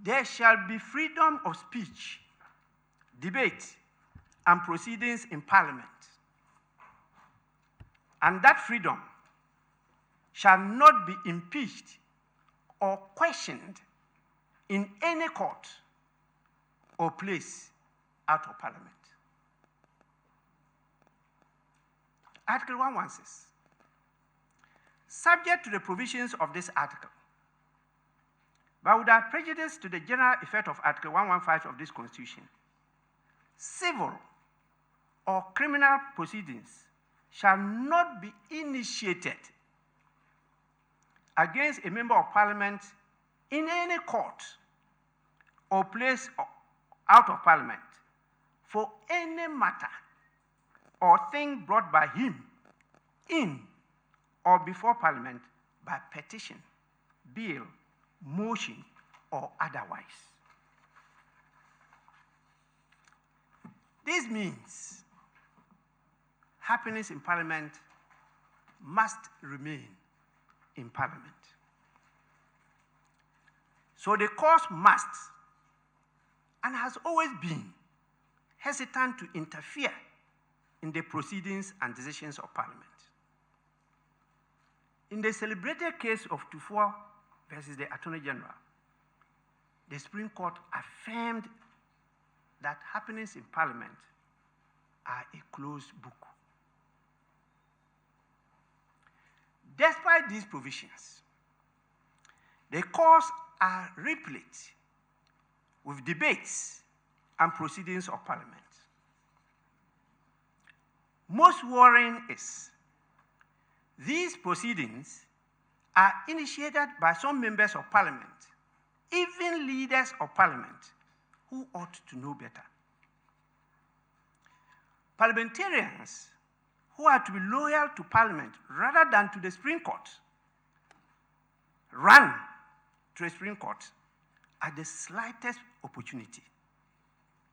there shall be freedom of speech, debate, and proceedings in Parliament. And that freedom shall not be impeached or questioned in any court or place out of Parliament. Article 116. Subject to the provisions of this article, but without prejudice to the general effect of Article 115 of this Constitution, civil or criminal proceedings shall not be initiated against a member of Parliament in any court or place out of Parliament for any matter or thing brought by him in or before Parliament by petition, bill, motion, or otherwise. This means happenings in Parliament must remain in Parliament. So the court must, and has always been, hesitant to interfere in the proceedings and decisions of Parliament. In the celebrated case of Tufor versus the Attorney General, the Supreme Court affirmed that happenings in Parliament are a closed book. Despite these provisions, the courts are replete with debates and proceedings of Parliament. Most worrying is these proceedings are initiated by some members of Parliament, even leaders of Parliament, who ought to know better. Parliamentarians who are to be loyal to Parliament rather than to the Supreme Court run to the Supreme Court at the slightest opportunity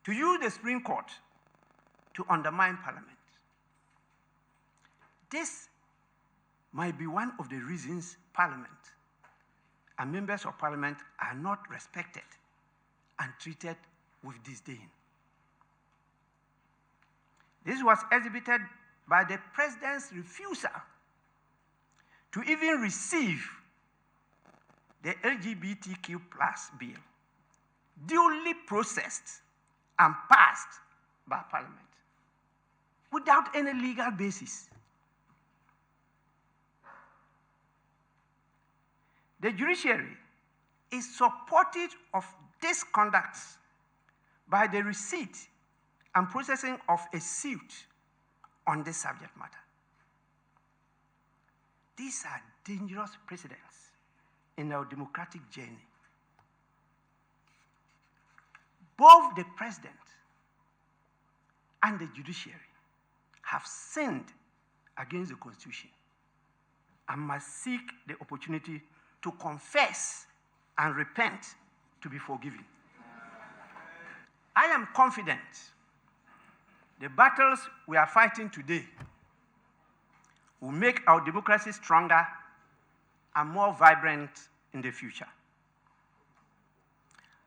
to use the Supreme Court to undermine Parliament. This might be one of the reasons Parliament and members of Parliament are not respected and treated with disdain. This was exhibited by the President's refusal to even receive the LGBTQ+ bill, duly processed and passed by Parliament without any legal basis. The judiciary is supportive of this conduct by the receipt and processing of a suit on this subject matter. These are dangerous precedents in our democratic journey. Both the President and the judiciary have sinned against the Constitution and must seek the opportunity to confess and repent to be forgiven. I am confident the battles we are fighting today will make our democracy stronger and more vibrant in the future.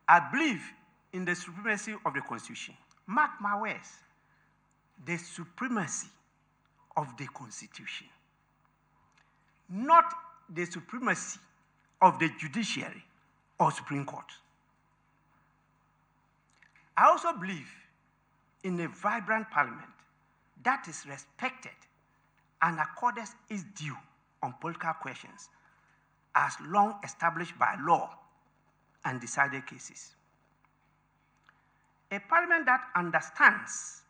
I believe in the supremacy of the Constitution. Mark my words, the supremacy of the Constitution, not the supremacy of the judiciary or Supreme Court. I also believe in a vibrant Parliament that is respected and accorded its due on political questions as long established by law and decided cases. A Parliament that understands,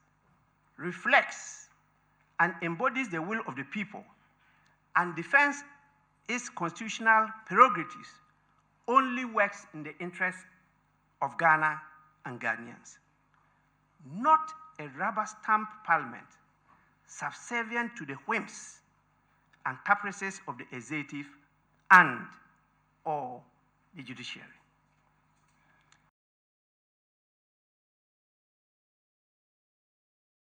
reflects, and embodies the will of the people and defends its constitutional prerogatives only works in the interest of Ghana and Ghanaians, not a rubber stamp Parliament subservient to the whims and caprices of the executive and or the judiciary.